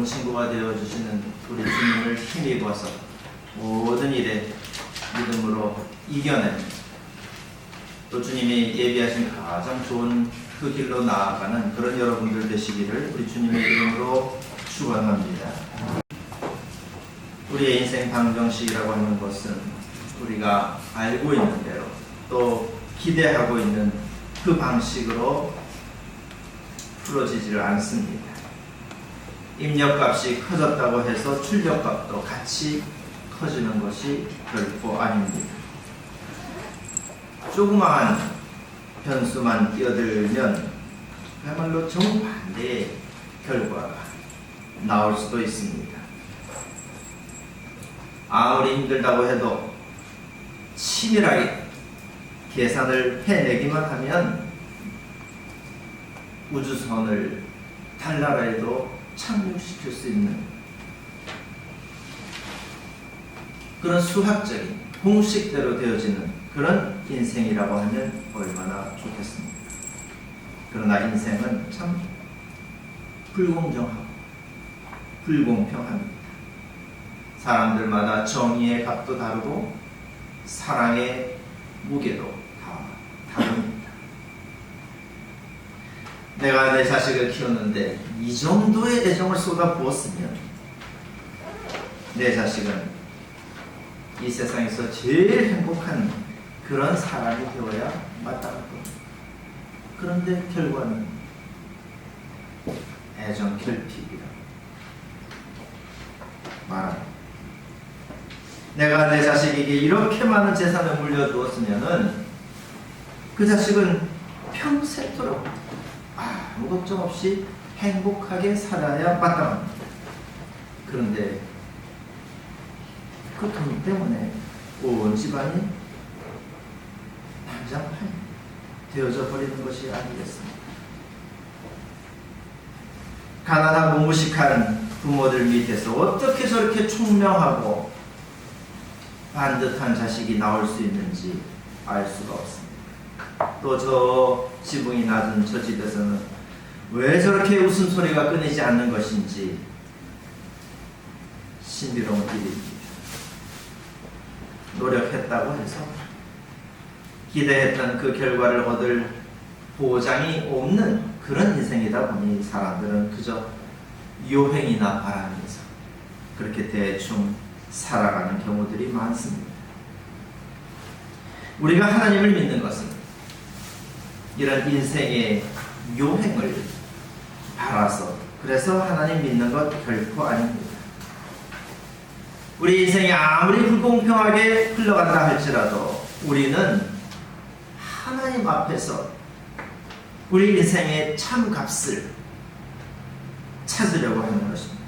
좋은 친구가 되어주시는 우리 주님을 힘입어서 모든 일에 믿음으로 이겨내는, 또 주님이 예비하신 가장 좋은 그 길로 나아가는 그런 여러분들 되시기를 우리 주님의 이름으로 축원합니다. 우리의 인생 방정식이라고 하는 것은 우리가 알고 있는 대로 또 기대하고 있는 그 방식으로 풀어지지를 않습니다. 입력값이 커졌다고 해서 출력값도 같이 커지는 것이 결코 아닙니다. 조그마한 변수만 끼어들면 그야말로 정반대의 결과가 나올 수도 있습니다. 아무리 힘들다고 해도 치밀하게 계산을 해내기만 하면 우주선을 달나라에도 착륙시킬 수 있는 그런 수학적인 공식대로 되어지는 그런 인생이라고 하면 얼마나 좋겠습니까? 그러나 인생은 참 불공정하고 불공평합니다. 사람들마다 정의의 값도 다르고 사랑의 무게도 다 다릅니다. 내가 내 자식을 키우는데 이 정도의 애정을 쏟아부었으면 내 자식은 이 세상에서 제일 행복한 그런 사람이 되어야 마땅할 겁니다. 그런데 결과는 애정 결핍이라 말합니다. 내가 내 자식에게 이렇게 많은 재산을 물려주었으면은 그 자식은 평생토록 아무 걱정 없이 행복하게 살아야 마땅합니다. 그런데 그 돈 때문에 온 집안이 난장판이 되어져 버리는 것이 아니겠습니까? 가난하고 무식한 부모들 밑에서 어떻게 저렇게 총명하고 반듯한 자식이 나올 수 있는지 알 수가 없습니다. 또 저 지붕이 낮은 저 집에서는 왜 저렇게 웃음소리가 끊이지 않는 것인지 신비로운 일입니다. 노력했다고 해서 기대했던 그 결과를 얻을 보장이 없는 그런 인생이다 보니 사람들은 그저 요행이나 바라면서 그렇게 대충 살아가는 경우들이 많습니다. 우리가 하나님을 믿는 것은 이런 인생의 요행을 바라서 그래서 하나님 믿는 것 결코 아닙니다. 우리 인생이 아무리 불공평하게 흘러간다 할지라도 우리는 하나님 앞에서 우리 인생의 참값을 찾으려고 하는 것입니다.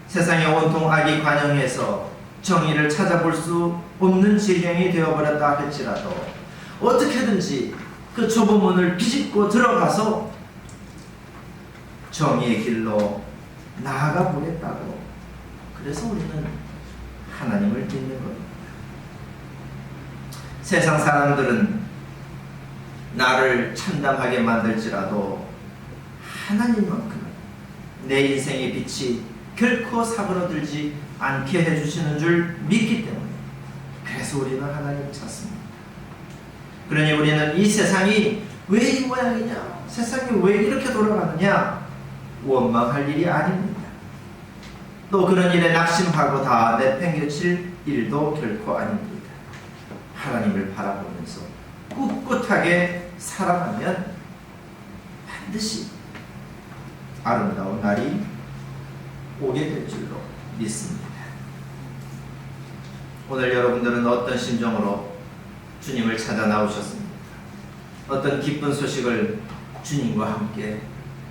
세상에 온통 악이 관영해서 정의를 찾아볼 수 없는 지경이 되어버렸다 할지라도 어떻게든지 그 좁은 문을 비집고 들어가서 정의의 길로 나아가 보겠다고, 그래서 우리는 하나님을 믿는 겁니다. 세상 사람들은 나를 참담하게 만들지라도 하나님만큼은 내 인생의 빛이 결코 사그러들지 않게 해주시는 줄 믿기 때문에 그래서 우리는 하나님을 찾습니다. 그러니 우리는 이 세상이 왜 이 모양이냐, 세상이 왜 이렇게 돌아가느냐 원망할 일이 아닙니다. 또 그런 일에 낙심하고 다 내팽개칠 일도 결코 아닙니다. 하나님을 바라보면서 꿋꿋하게 살아가면 반드시 아름다운 날이 오게 될 줄로 믿습니다. 오늘 여러분들은 어떤 심정으로 주님을 찾아 나오셨습니까? 어떤 기쁜 소식을 주님과 함께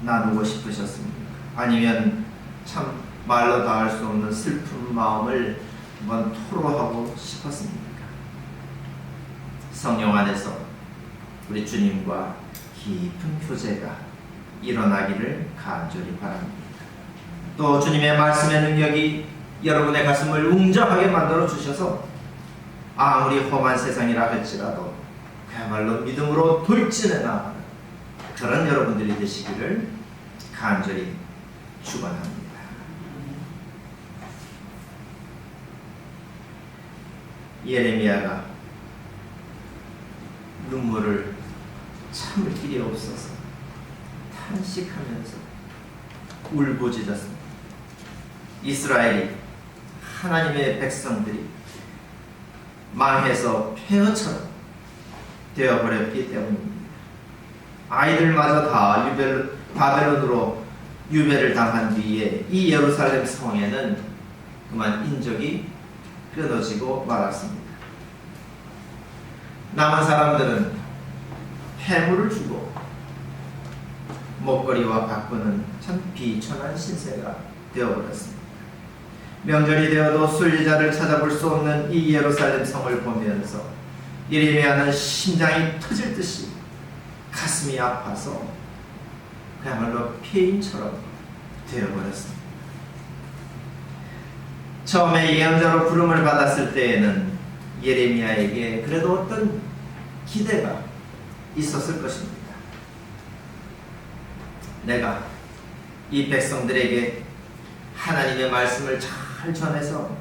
나누고 싶으셨습니까? 아니면 참 말로 다 할 수 없는 슬픈 마음을 한번 토로하고 싶었습니까? 성령 안에서 우리 주님과 깊은 교제가 일어나기를 간절히 바랍니다. 또 주님의 말씀의 능력이 여러분의 가슴을 웅장하게 만들어 주셔서 아무리 험한 세상이라 할지라도 그야말로 믿음으로 돌진해 나가는 그런 여러분들이 되시기를 간절히 축원합니다. 예레미야가 눈물을 참을 길이 없어서 탄식하면서 울부짖었습니다. 이스라엘이, 하나님의 백성들이 망해서 폐허처럼 되어버렸기 때문입니다. 아이들마저 다 바벨론으로 유배를 당한 뒤에 이 예루살렘 성에는 그만 인적이 끊어지고 말았습니다. 남은 사람들은 해물을 주고 먹거리와 바꾸는 참 비천한 신세가 되어버렸습니다. 명절이 되어도 순례자를 찾아볼 수 없는 이 예루살렘 성을 보면서 예레미야는 심장이 터질 듯이 가슴이 아파서 그야말로 폐인처럼 되어버렸습니다. 처음에 예언자로 부름을 받았을 때에는 예레미야에게 그래도 어떤 기대가 있었을 것입니다. 내가 이 백성들에게 하나님의 말씀을 잘 전해서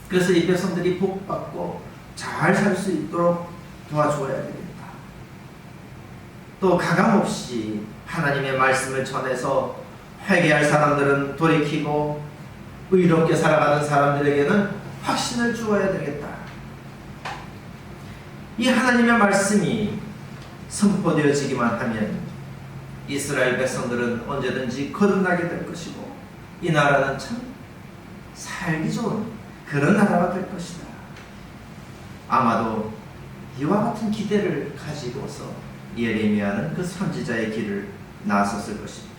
그래서 이 백성들이 복받고 잘 살 수 있도록 도와줘야 되겠다. 또 가감없이 하나님의 말씀을 전해서 회개할 사람들은 돌이키고 의롭게 살아가는 사람들에게는 확신을 주어야 되겠다. 이 하나님의 말씀이 선포되어지기만 하면 이스라엘 백성들은 언제든지 거듭나게 될 것이고 이 나라는 참 살기 좋은 그런 나라가 될 것이다. 아마도 이와 같은 기대를 가지고서 예레미야는 그 선지자의 길을 나섰을 것입니다.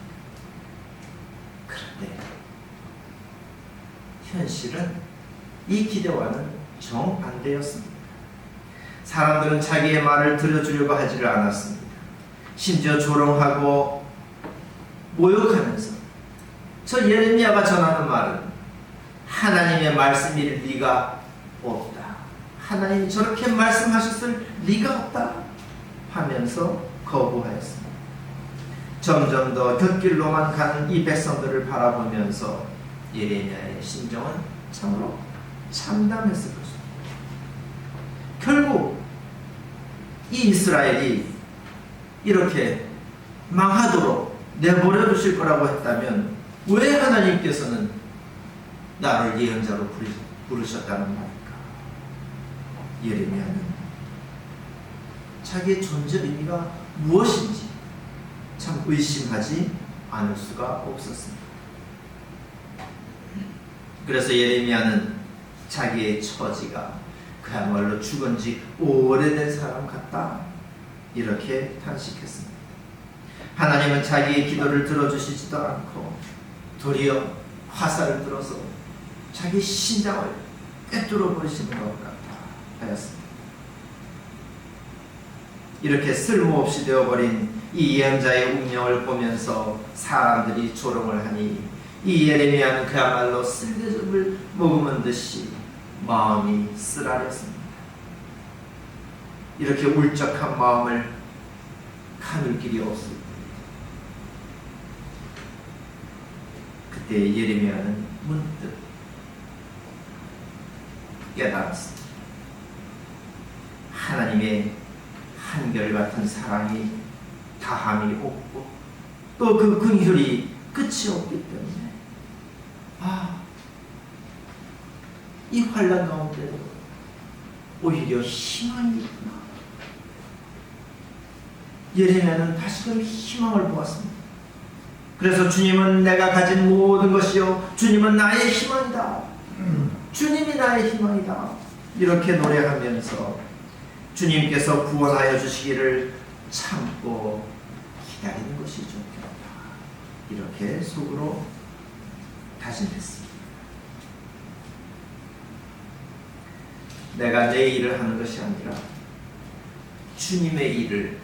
그런데 현실은 이 기대와는 정반대였습니다. 사람들은 자기의 말을 들어주려고 하지를 않았습니다. 심지어 조롱하고 모욕하면서 저 예레미야가 전하는 말은 하나님의 말씀일 리가 없다. 하나님이 저렇게 말씀하셨을 리가 없다 하면서 거부하였습니다. 점점 더 곁길로만 가는 이 백성들을 바라보면서 예레미야의 심정은 참으로 참담했을 것입니다. 결국 이 이스라엘이 이렇게 망하도록 내버려 두실 거라고 했다면 왜 하나님께서는 나를 예언자로 부르셨다는 말일까? 예레미야는 자기의 존재 의미가 무엇인지 참 의심하지 않을 수가 없었습니다. 그래서 예레미야는 자기의 처지가 그야말로 죽은 지 오래된 사람 같다 이렇게 탄식했습니다. 하나님은 자기의 기도를 들어주시지도 않고 도리어 화살을 들어서 자기 심장을 꿰뚫어 버리시는 것 같다 하였습니다. 이렇게 쓸모없이 되어버린 이 예언자의 운명을 보면서 사람들이 조롱을 하니 이 예레미야는 그야말로 쓸개즙을 머금은 듯이 마음이 쓰라렸습니다. 이렇게 울적한 마음을 가눌 길이 없습니다. 그때 예레미야는 문득 깨달았습니다. 하나님의 한결같은 사랑이 다함이 없고 또 그 긍휼이 끝이 없기 때문에 이 환난 가운데도 오히려 희망이 있구나. 예레미야는 다시금 희망을 보았습니다. 그래서 주님은 내가 가진 모든 것이요 주님은 나의 희망이다. 주님이 나의 희망이다. 이렇게 노래하면서 주님께서 구원하여 주시기를 참고 기다리는 것이 좋겠다. 이렇게 속으로 다짐했습니다. 내가 내 일을 하는 것이 아니라 주님의 일을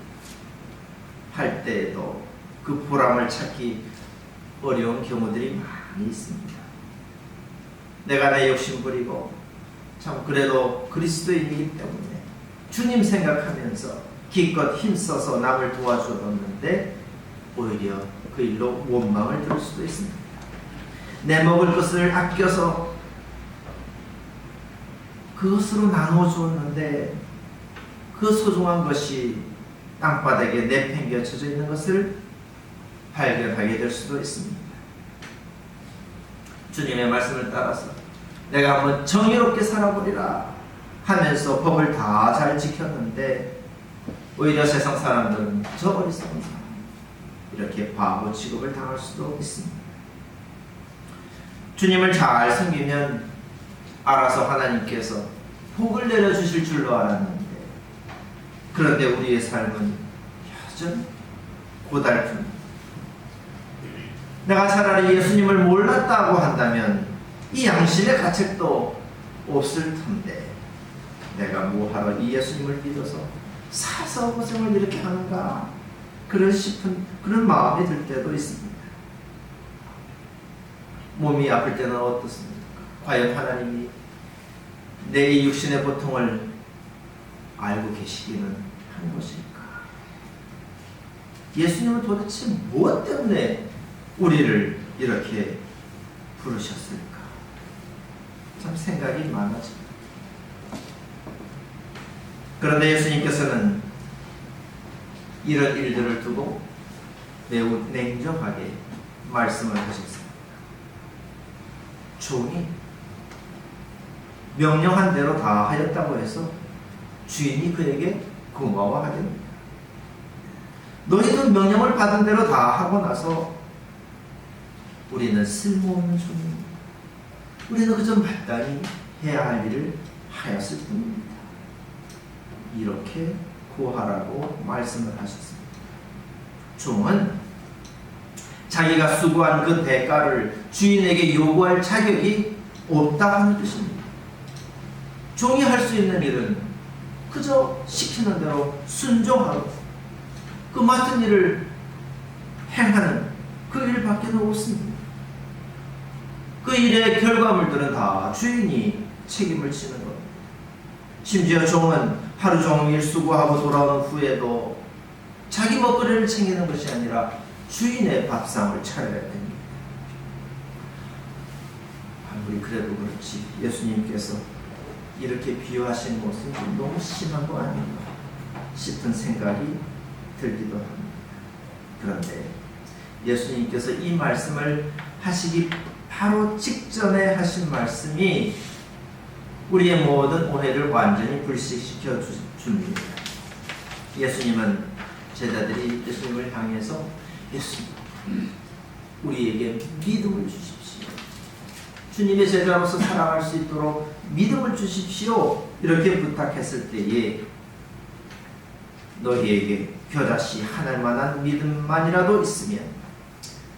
할 때에도 그 보람을 찾기 어려운 경우들이 많이 있습니다. 내가 내 욕심 부리고 참 그래도 그리스도인이기 때문에 주님 생각하면서 기껏 힘써서 남을 도와주었는데 오히려 그 일로 원망을 들을 수도 있습니다. 내 먹을 것을 아껴서 그것으로 나누어 주었는데 그 소중한 것이 땅바닥에 내팽겨쳐져 있는 것을 발견하게 될 수도 있습니다. 주님의 말씀을 따라서 내가 한번 정의롭게 살아보리라 하면서 법을 다 잘 지켰는데 오히려 세상 사람들은 저 어리석은 사람, 이렇게 바보 취급을 당할 수도 있습니다. 주님을 잘 섬기면 알아서 하나님께서 복을 내려주실 줄로 알았는데, 그런데 우리의 삶은 여전히 고달픕니다. 내가 차라리 예수님을 몰랐다고 한다면 이 양심의 가책도 없을 텐데 내가 뭐하러 이 예수님을 믿어서 사서 고생을 이렇게 하는가, 그런 마음이 들 때도 있습니다. 몸이 아플 때는 어떻습니까? 과연 하나님이 내 이 육신의 고통을 알고 계시기는 한 것일까? 예수님은 도대체 무엇 때문에 우리를 이렇게 부르셨을까? 참 생각이 많아집니다. 그런데 예수님께서는 이런 일들을 두고 매우 냉정하게 말씀을 하셨습니다. 종이 명령한 대로 다 하였다고 해서 주인이 그에게 고마워하렵니다. 너희도 명령을 받은 대로 다 하고 나서 우리는 쓸모없는 종입니다. 우리는 그저 마땅히 해야 할 일을 하였을 뿐입니다. 이렇게 고하라고 말씀을 하셨습니다. 종은 자기가 수고한 그 대가를 주인에게 요구할 자격이 없다 하는 뜻입니다. 종이 할 수 있는 일은 그저 시키는 대로 순종하고 그 맡은 일을 행하는 그 일밖에 없습니다. 그 일의 결과물들은 다 주인이 책임을 지는 겁니다. 심지어 종은 하루 종일 수고하고 돌아오는 후에도 자기 먹거리를 챙기는 것이 아니라 주인의 밥상을 차려야 됩니다. 아무리 그래도 그렇지 예수님께서 이렇게 비유하신 것은 너무 심한 거 아닌가 싶은 생각이 들기도 합니다. 그런데 예수님께서 이 말씀을 하시기 바로 직전에 하신 말씀이 우리의 모든 오해를 완전히 불식시켜 줍니다. 예수님은 제자들이 예수님을 향해서 예수님, 우리에게 믿음을 주십시오. 주님의 제자로서 살아갈 수 있도록 믿음을 주십시오. 이렇게 부탁했을 때에 너희에게 겨자씨 하나만한 믿음만이라도 있으면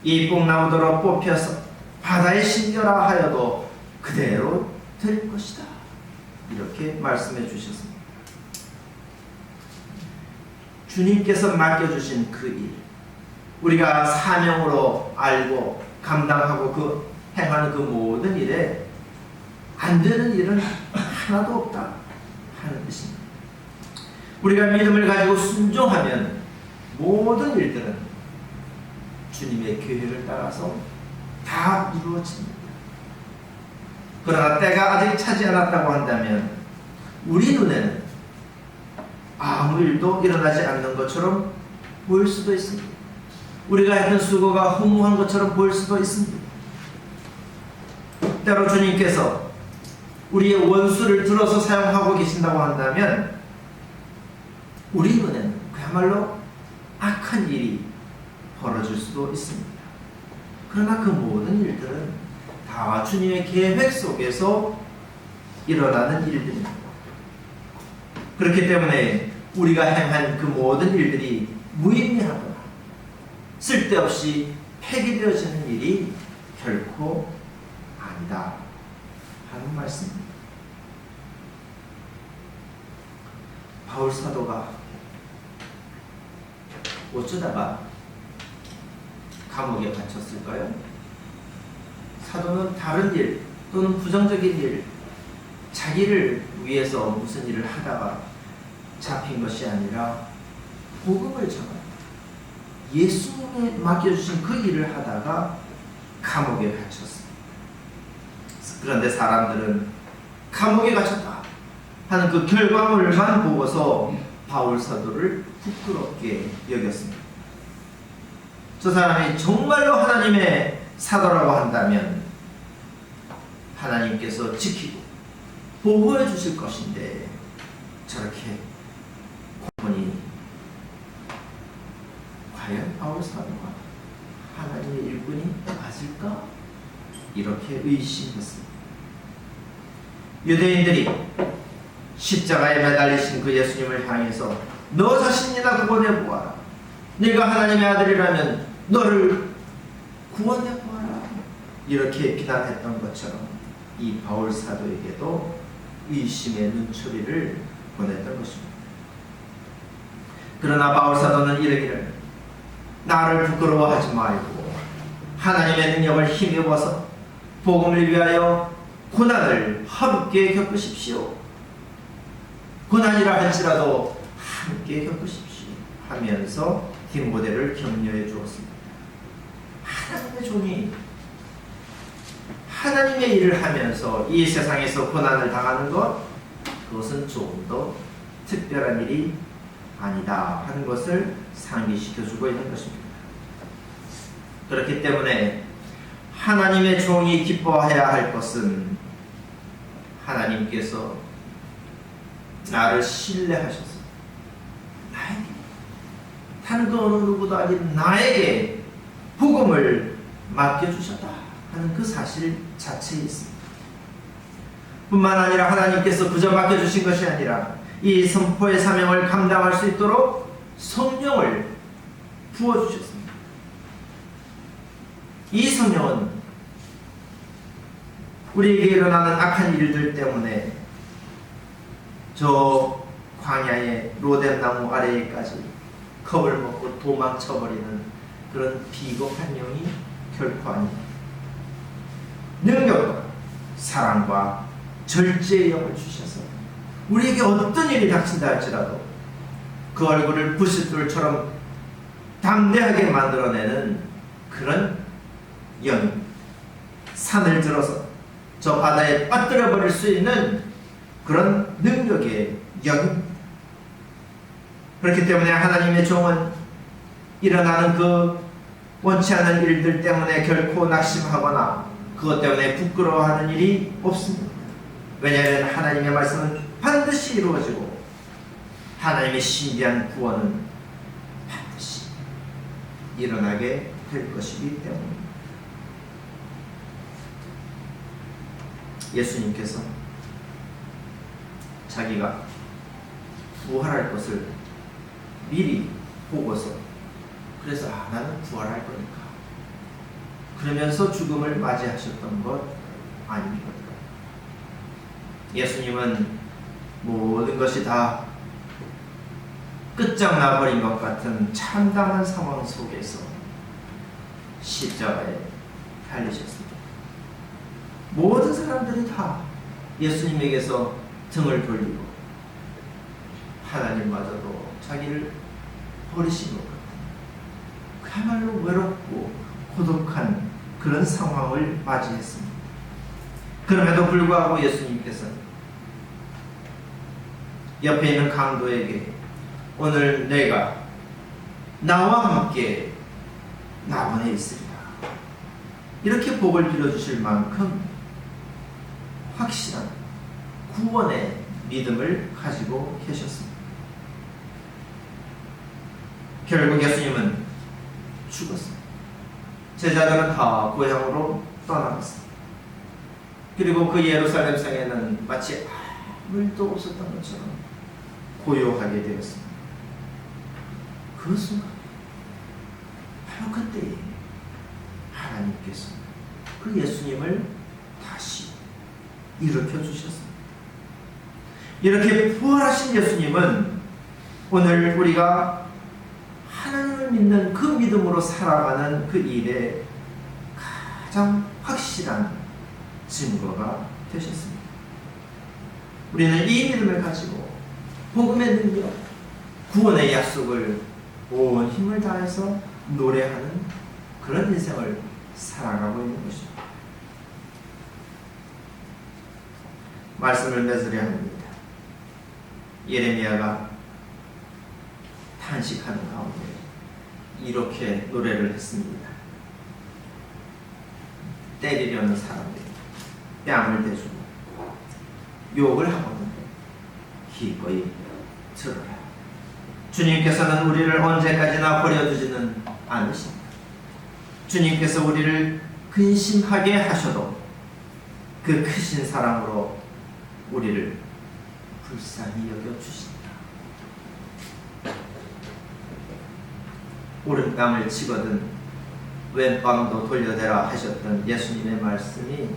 이 뽕나무더러 뽑혀서 바다에 심겨라 하여도 그대로 될 것이다. 이렇게 말씀해 주셨습니다. 주님께서 맡겨주신 그 일, 우리가 사명으로 알고 감당하고 행하는 그 모든 일에 안 되는 일은 하나도 없다 하는 뜻입니다. 우리가 믿음을 가지고 순종하면 모든 일들은 주님의 계획을 따라서 다 이루어집니다. 그러나 때가 아직 차지 않았다고 한다면 우리 눈에는 아무 일도 일어나지 않는 것처럼 보일 수도 있습니다. 우리가 했던 수고가 허무한 것처럼 보일 수도 있습니다. 때로 주님께서 우리의 원수를 들어서 사용하고 계신다고 한다면 우리 눈에는 그야말로 악한 일이 벌어질 수도 있습니다. 그러나 그 모든 일들은 다 주님의 계획 속에서 일어나는 일들입니다. 그렇기 때문에 우리가 행한 그 모든 일들이 무의미하거나 쓸데없이 폐기되어지는 일이 결코 아니다 하는 말씀입니다. 바울 사도가 어쩌다가 감옥에 갇혔을까요? 사도는 다른 일 또는 부정적인 일, 자기를 위해서 무슨 일을 하다가 잡힌 것이 아니라 복음을 전하다, 예수님에 맡겨주신 그 일을 하다가 감옥에 갇혔습니다. 그런데 사람들은 감옥에 갇혔다 하는 그 결과물만 보고서 바울 사도를 부끄럽게 여겼습니다. 저 사람이 정말로 하나님의 사도라고 한다면 하나님께서 지키고 보호해 주실 것인데 저렇게 보니 과연 바울 사도가 하나님의 일꾼이 맞을까? 이렇게 의심했습니다. 유대인들이 십자가에 매달리신 그 예수님을 향해서 너 자신이나 구원해 보아라. 네가 하나님의 아들이라면 너를 구원해 보아라. 이렇게 비난했던 것처럼 이 바울 사도에게도 의심의 눈초리를 보냈던 것입니다. 그러나 바울 사도는 이르기를 나를 부끄러워하지 말고 하나님의 능력을 힘입어서 복음을 위하여 고난을 함께 겪으십시오. 고난이라 할지라도 함께 겪으십시오 하면서 디모데를 격려해 주었습니다. 하나님의 종이 하나님의 일을 하면서 이 세상에서 고난을 당하는 것, 그것은 조금 더 특별한 일이 아니다 하는 것을 상기시켜주고 있는 것입니다. 그렇기 때문에 하나님의 종이 기뻐해야 할 것은 하나님께서 나를 신뢰하셔서 나에게, 다른 그 어느 누구도 아닌 나에게 복음을 맡겨주셨다 하는 그 사실 자체에 있습니다. 뿐만 아니라 하나님께서 그저 맡겨주신 것이 아니라 이 선포의 사명을 감당할 수 있도록 성령을 부어주셨습니다. 이 성령은 우리에게 일어나는 악한 일들 때문에 저 광야의 로뎀나무 아래에까지 겁을 먹고 도망쳐버리는 그런 비겁한 영이 결코 아닙니다. 능력과 사랑과 절제의 영을 주셔서 우리에게 어떤 일이 닥친다 할지라도 그 얼굴을 부싯돌처럼 담대하게 만들어내는 그런 영이, 산을 들어서 저 바다에 빠뜨려 버릴 수 있는 그런 능력의 영. 그렇기 때문에 하나님의 종은 일어나는 그 원치 않은 일들 때문에 결코 낙심하거나 그것 때문에 부끄러워하는 일이 없습니다. 왜냐하면 하나님의 말씀은 반드시 이루어지고 하나님의 신비한 구원은 반드시 일어나게 될 것이기 때문입니다. 예수님께서 자기가 부활할 것을 미리 보고서 그래서 나는 부활할 거니까 그러면서 죽음을 맞이하셨던 것 아닙니까? 예수님은 모든 것이 다 끝장나 버린 것 같은 참담한 상황 속에서 십자가에 달리셨습니다. 모든 사람들이 다 예수님에게서 등을 돌리고 하나님마저도 자기를 버리신 것 같은 그야말로 외롭고 고독한 그런 상황을 맞이했습니다. 그럼에도 불구하고 예수님께서는 옆에 있는 강도에게 오늘 내가 나와 함께 낙원에 있으리라 이렇게 복을 빌어주실 만큼 확실한 구원의 믿음을 가지고 계셨습니다. 결국 예수님은 죽었습니다. 제자들은 다 고향으로 떠나갔습니다. 그리고 그 예루살렘 성에는 마치 아무 일도 없었던 것처럼 고요하게 되었습니다. 그 순간 바로 그때에 하나님께서 그 예수님을 다시 일으켜 주셨습니다. 이렇게 부활하신 예수님은 오늘 우리가 하나님을 믿는 그 믿음으로 살아가는 그 일에 가장 확실한 증거가 되셨습니다. 우리는 이 믿음을 가지고 복음의 능력, 구원의 약속을 온 힘을 다해서 노래하는 그런 인생을 살아가고 있는 것입니다. 말씀을 맺으려 합니다. 예레미야가 탄식하는 가운데 이렇게 노래를 했습니다. 때리려는 사람들이 뺨을 대주고 욕을 하거든요. 기꺼이 들어라. 주님께서는 우리를 언제까지나 버려두지는 않으십니다. 주님께서 우리를 근심하게 하셔도 그 크신 사랑으로 우리를 불쌍히 여겨주신다. 오른뺨을 치거든 왼뺨도 돌려대라 하셨던 예수님의 말씀이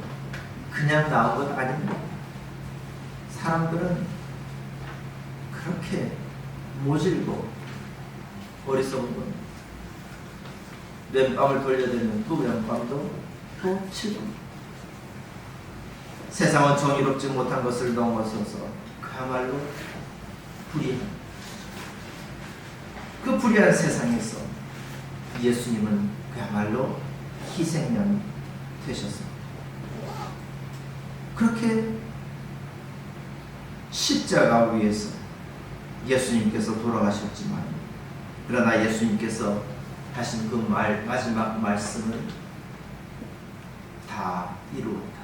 그냥 나온 것 아닙니다. 사람들은 그렇게 모질고 어리석은 겁니다. 왼뺨을 돌려대면 또 왼뺨도 또 치고, 세상은 정의롭지 못한 것을 넘어서서 그야말로 불의한, 그 불의한 세상에서 예수님은 그야말로 희생양이 되셨습니다. 그렇게 십자가 위에서 예수님께서 돌아가셨지만, 그러나 예수님께서 하신 그 마지막 말씀은 다 이루었다,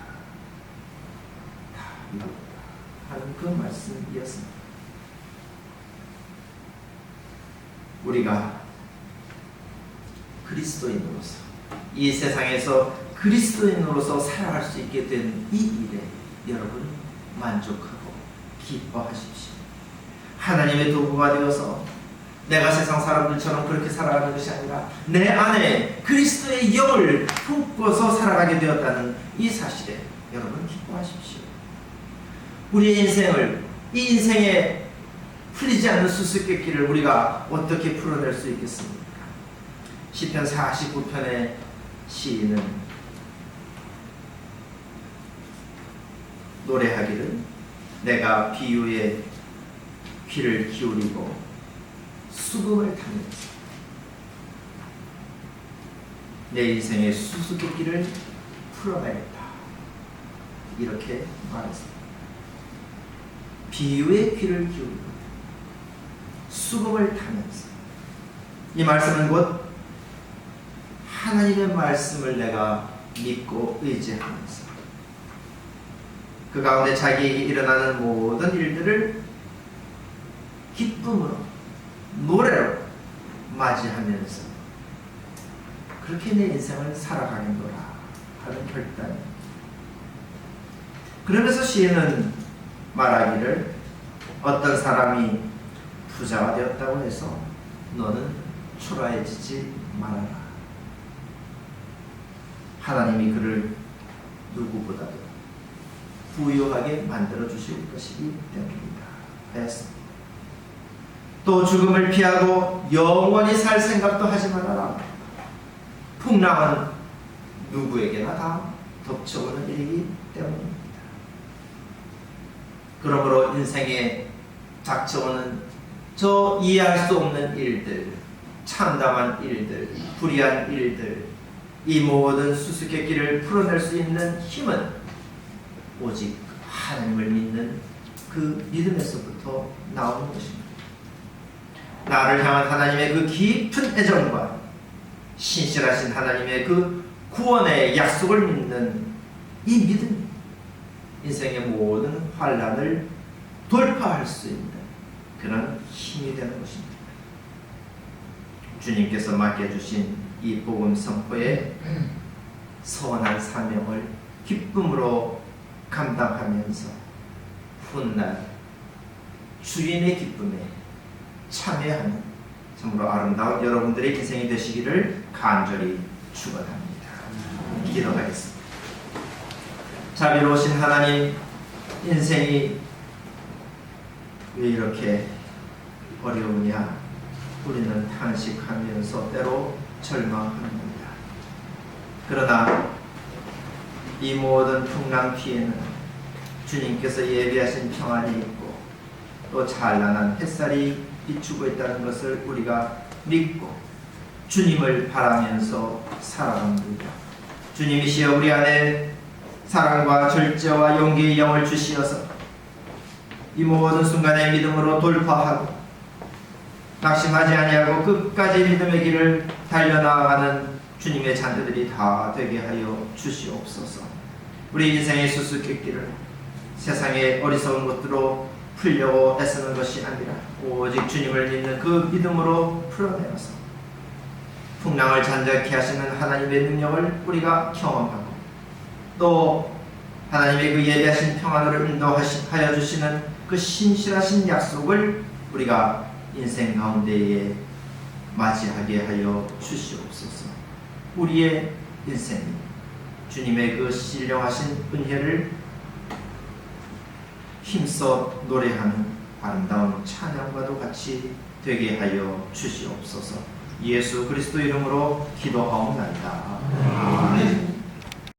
다 이루었다 하는 그 말씀이었습니다. 우리가 그리스도인으로서 이 세상에서 그리스도인으로서 살아갈 수 있게 된 이 일에 여러분 만족하고 기뻐하십시오. 하나님의 도구가 되어서 내가 세상 사람들처럼 그렇게 살아가는 것이 아니라 내 안에 그리스도의 영을 품고서 살아가게 되었다는 이 사실에 여러분 기뻐하십시오. 우리의 인생을, 이 인생에 풀리지 않는 수수께끼를 우리가 어떻게 풀어낼 수 있겠습니까? 시편 49편의 시인은 노래하기를, 내가 비유에 귀를 기울이고 수금을 타면서 내 인생의 수수께끼를 풀어내겠다, 이렇게 말했습니다. 비유에 귀를 기울이고 수금을 타면서, 이 말씀은 곧 하나님의 말씀을 내가 믿고 의지하면서 그 가운데 자기에게 일어나는 모든 일들을 기쁨으로, 노래로 맞이하면서 그렇게 내 인생을 살아가겠노라 하는 결단입니다. 그러면서 시인은 말하기를, 어떤 사람이 부자가 되었다고 해서 너는 초라해지지 말아라. 하나님이 그를 누구보다도 부유하게 만들어 주실 것이기 때문입니다 하였습니다. 또 죽음을 피하고 영원히 살 생각도 하지 말아라. 풍랑은 누구에게나 다 덮쳐오는 일이기 때문입니다. 그러므로 인생에 닥쳐오는 저 이해할 수 없는 일들, 참담한 일들, 불의한 일들, 이 모든 수수께끼를 풀어낼 수 있는 힘은 오직 하나님을 믿는 그 믿음에서부터 나오는 것입니다. 나를 향한 하나님의 그 깊은 애정과 신실하신 하나님의 그 구원의 약속을 믿는 이 믿음이 인생의 모든 환난을 돌파할 수 있는 그런 힘이 되는 것입니다. 주님께서 맡겨주신 이 복음 선포의 선한 사명을 기쁨으로 감당하면서 훗날 주인의 기쁨에 참여하는 참으로 아름다운 여러분들의 인생이 되시기를 간절히 축원합니다. 기도하겠습니다. 자비로우신 하나님, 인생이 왜 이렇게 어려우냐? 우리는 탄식하면서 때로 절망합니다. 그러나 이 모든 풍랑 뒤에는 주님께서 예비하신 평안이 있고 또 찬란한 햇살이 비추고 있다는 것을 우리가 믿고 주님을 바라면서 살아갑니다. 주님이시여 우리 안에 사랑과 절제와 용기의 영을 주시어서 이 모든 순간의 믿음으로 돌파하고 낙심하지 아니하고 끝까지 믿음의 길을 달려나가는 주님의 자녀들이 다 되게 하여 주시옵소서. 우리 인생의 수수께끼를 세상의 어리석은 것들로 풀려고 애쓰는 것이 아니라 오직 주님을 믿는 그 믿음으로 풀어내어서 풍랑을 잔잔케 하시는 하나님의 능력을 우리가 경험하고 또 하나님의 그 예비하신 평안으로 인도하여 주시는 그 신실하신 약속을 우리가 인생 가운데에 맞이하게 하여 주시옵소서. 우리의 인생이 주님의 그 신령하신 은혜를 힘써 노래하는 아름다운 찬양과도 같이 되게 하여 주시옵소서. 예수 그리스도 이름으로 기도하옵나이다. 아멘.